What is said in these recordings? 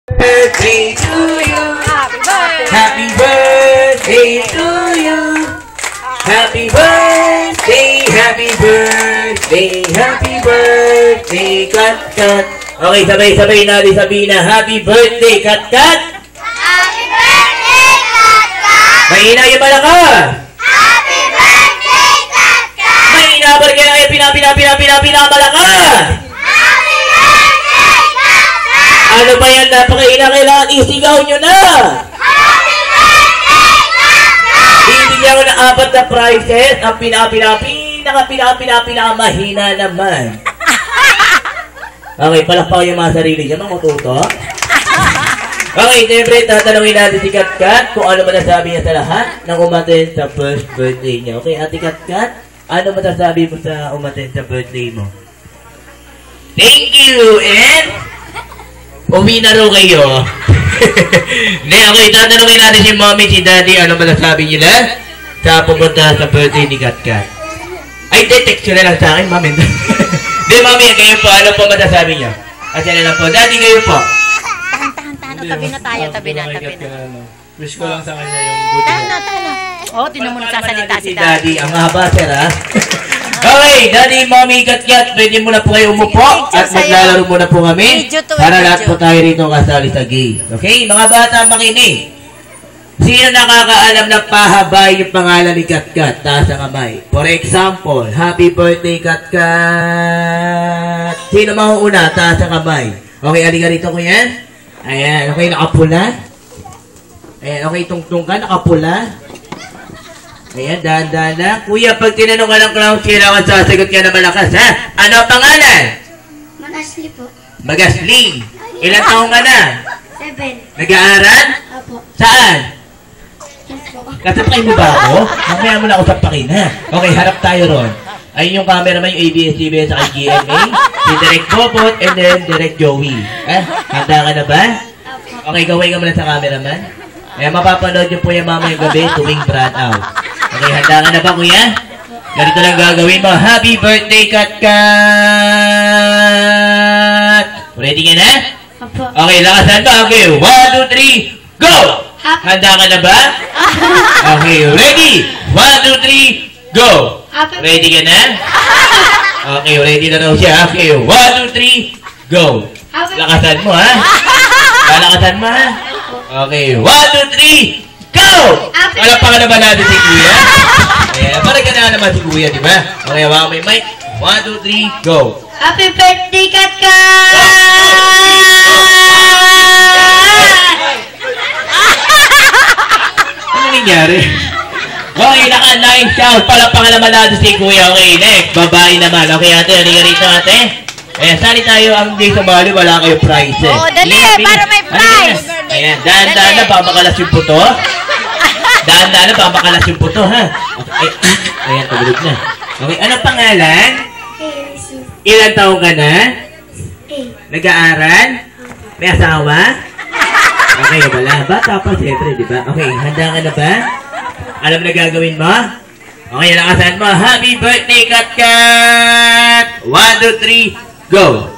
Birthday to you. Happy birthday to you. Happy birthday, happy birthday, happy birthday, Kat Kat. Okay, sabay-sabay natin sabihin na happy birthday, Kat Kat. Happy birthday, Kat Kat. Mahina yung malakas. Happy birthday, Kat Kat. Mahina ba rin kaya pinamalakas? Happy birthday, Kat Kat. Ano ba yan? Napakaina, kailangan isigaw nyo na. Happy birthday, Kat Kat. Bibigyan ko ng 4 na prizes. Ang pinakamahina naman. Okay, palakpakan yung mga sarili niya. Mamututo. Okay, siyempre, tatanungin natin si Kat Kat kung ano masasabi niya sa lahat ng umaten sa first birthday niya. Okay, Ate Kat Kat, ano masasabi mo sa umaten sa birthday mo? Thank you, and uwi na rin kayo. Okay, tatanungin natin si Mommy, si Daddy, ano masasabi nila sa pumunta sa birthday ni Kat Kat. Ay, text nyo na lang sa akin, Mami. Di, Mami, kayo po, ano po masasabi niyo? Kasi na lang po, Daddy, kayo po. Tahan, tabi na tayo, tabi na. Wish ko lang sa kanya yung good health. Tahan. Oh, tinan mo nagsasalita si Daddy. Ang haba, sir, ha? Okay, Daddy, Mommy, Kat Kat, pwede mo na po kayo umupo at maglalaro muna po kami para lahat po tayo rito kasali sa game. Okay, mga bata, makinig. Sino nakakaalam na pahabay yung pangalan ni Kat Kat? Taas ang kamay. For example, happy birthday, Kat Kat. Sino mauuna? Taas ang kamay. Okay, aliga rito ko yan. Ayan, okay, nakapula. Ayan, okay, tungtong ka, nakapula. Ayan, dahan-dahan na. Kuya, pag tinanong ka ng clown, kailangan sasagot ka na malakas, ha? Ano ang pangalan? Mag-asli po. Magasling. Ilang taong ka na? 7. Nag-aaral? Apo. Saan? Yes po. Kasapay mo ba ako? Mamaya mo na ako sapakin, ha? Okay, harap tayo ron. Ayun yung cameraman, yung ABS-CBN sa GMA. Si Direk Bobot and then Direk Joey. Handa ka na ba? Apo. Okay, gawin ka muna sa cameraman. Mapapanood nyo po yung mamayang gabi tuwing brand out. Okay, handa ka na ba, kuya? Ganito lang gagawin mo. Happy birthday, Kat Kat! Ready ka na? Apo. Okay, lakasan mo. Okay, 1, 2, 3, go! Handa ka na ba? Okay, ready? 1, 2, 3, go! Ready ka na? Okay, ready na daw siya. Okay, 1, 2, 3, go! Lakasan mo, ha? Lakasan mo, ha? Okay, 1, 2, 3, go! Palapakan na ba natin si Kuya? Ayan, parang ganahan naman si Kuya, di ba? Okay, hawakan mo yung mic. 1, 2, 3, go! Happy birthday, Kat Kat! Ano nangyari? Okay, naka-9 shout. Palapakan naman natin si Kuya. Okay, next. Babae naman. Okay, ate. Halika rito, ate. Ayan, sali tayo ang day sa bali. Wala kayong prize, eh. Oo, dali, para may prize. Ayan, dahan-dahan na. Pamakalas yung puto. Dahan-dahan na. Pamakalas yung puto, ha? Okay. Ayan, tumulog na. Okay, anong pangalan? Ilan taong ka na? Nag-aaral? May asawa? Okay, wala. Bata pa, siyempre, di ba? Okay, handa ka na ba? Alam na gagawin mo? Okay, lakasan mo. Happy birthday, Kat Kat! 1, 2, 3, go!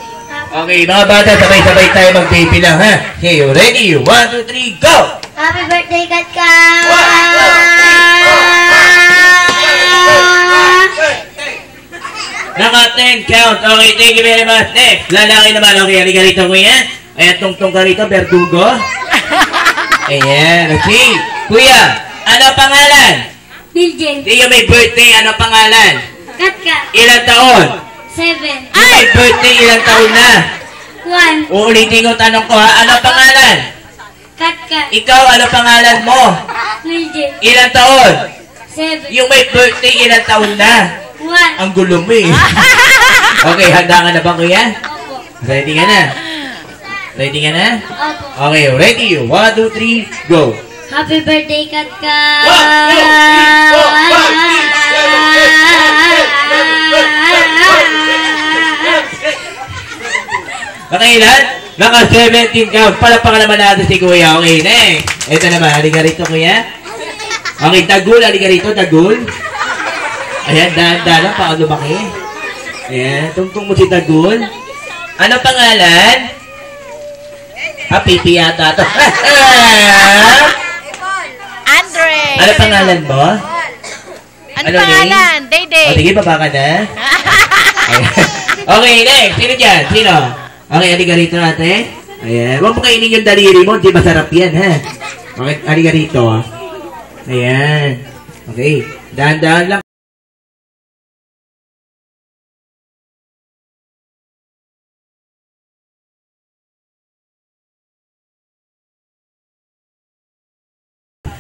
Okay, mga bata, sabay-sabay tayo magpipilang, ha? Okay, ready? 1, 2, 3, go! Happy birthday, Kat Kat! Naka-10 count. Okay, thank you very much. Next, lalaki naman. Okay, halika rito, kuya. Ayan, tungtong ka rito, Berdugo. Ayan, okay. Kuya, ano pangalan? Biljen. Tiyo may birthday, ano pangalan? Kat Kat. Ilang taon? 7. Yung may birthday, ilang taon na? 1. Uulitin ko tanong ko, ha? Ano pangalan? Kat Kat. Ikaw, ano pangalan mo? Biljen. Ilang taon? 7. Yung may birthday, ilang taon na? 1. Ang gulo mo, eh. Okay, handa ka na ba, kuya? Opo. Ready ka na? Ready ka na? Opo. Okay, ready? 1, 2, 3, go! Happy birthday, Kat Kat! 1, 2, 3, 4, 5, 6, 7, 8, 9, 10. Okay, lahat? Naka-17 count. Palapakan naman natin si Kuya. Okay, next. Ito naman. Halika rito, Kuya. Okay, tagul. Halika rito, tagul. Ayan, dahan-dahan lang. Baka lumaki. Ayan, tungtong mo si tagul. Ano pangalan? Pipi yata to. Andre. Ano pangalan mo? Ano Ano, pangalan? Day-Day. O, sige, baba ka na. Okay, next. Sino dyan? Sino? Okay, halika rito ate. Ayan. Huwag mo kainin yung daliri mo. Hindi masarap yan, ha? Okay, halika rito. Ayan. Okay. Dahan-dahan lang.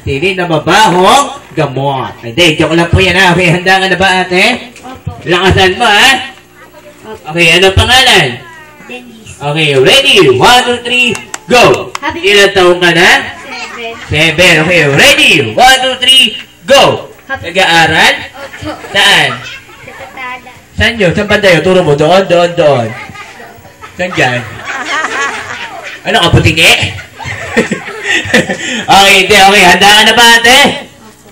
Sili na mabahong gamot. Hindi, joke lang po yan, ha? Okay, handa ka na ba ate? Opo. Lakasan mo, ha? Okay, ano pangalan? Dennis. Okay, ready? 1, 2, 3, go! Happy- Ilan taong ka na? 7. 7. Okay, ready? 1, 2, 3, go! Happy- Nag-aaral? Opo. Saan? Sa Tatala. Saan yun? Saan banda yun? Turo mo. Doon, doon, doon. Saan dyan? Ano ka, putingi? Okay, hindi. Okay, handa ka na ba, ate?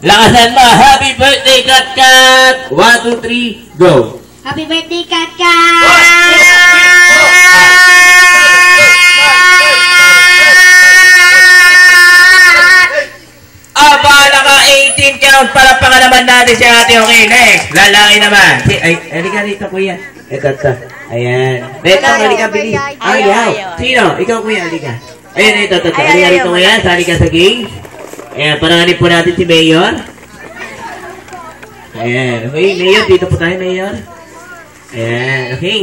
Lakasan mo. Happy birthday, Kat Kat! 1, 2, 3, go! Happy birthday, Kat Kat! Abala ka, 18 count para pa naman natin si ate. Okay, next. Lalaki naman. Ay, halika rito, kuya. Ito. Ayan. Neto, halika, bili. Ayaw. Sino? Ikaw, kuya, halika. Ayan, ito. Halika rito, kuya. Sali ka sa game. Ayan, paranganin po natin si Mayor. Ayan, okay. Mayor, dito po tayo, Mayor. Ayan, okay.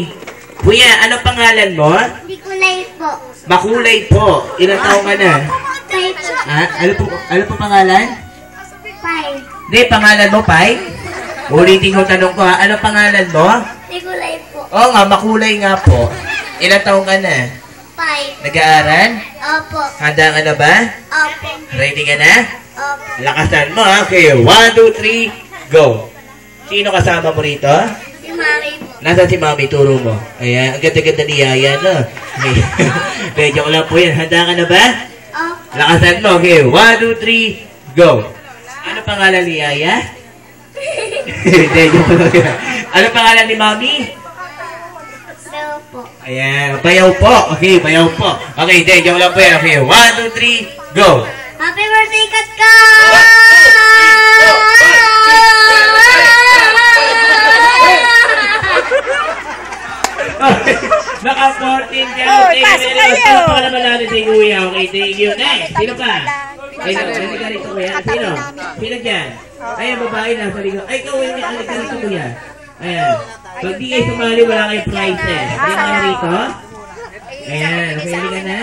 Kuya, ano pangalan mo? Nikolay po. Makulay po. Ilang taong ka na? 5 po. Ha? Ano po pangalan? 5. Hindi, pangalan mo, Pai? Ulitin ko tanong ko, ha? Ano pangalan mo? Nikolay po. Oo nga, makulay nga po. Ilang taong ka na? 5. Nag-aaral? Opo. Handa ka na ba? Opo. Ready ka na? Opo. Lakasan mo, ha? Okay, 1, 2, 3, go! Sino kasama mo rito? Si Mami po. Nasaan si Mami? Turo mo. Ayan, ang ganda-ganda ni Yaya, no? Okay. Medyo ko lang po yan. Handa ka na ba? Opo. Lakasan mo, okay. 1, 2, 3, go! Ano pangalan ni Yaya? Hindi, joke lang yan. Ano pangalan ni Mami? Daw po. Ayan, bayaw po. Okay, bayaw po. Okay, hindi, joke lang po yan. Okay, 1, 2, 3, go! Happy birthday, Kat Kat! Naka 14 ka. Oh, pasok kayo. Pasok naman natin si Kuya. Okay, thank you. Next, sino pa? Ay, hindi ka rito, Kuya. Sino? Sino dyan? Ayan, babae na sa likod. Ay, ikaw, hindi ka rito, Kuya. Ayan. Pag di kayo sumali, wala kayong prizes. Hindi ka rito. Ayan, okay, hindi ka na.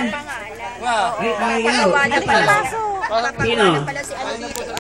Ay, ayaw. Sino pa? Sino?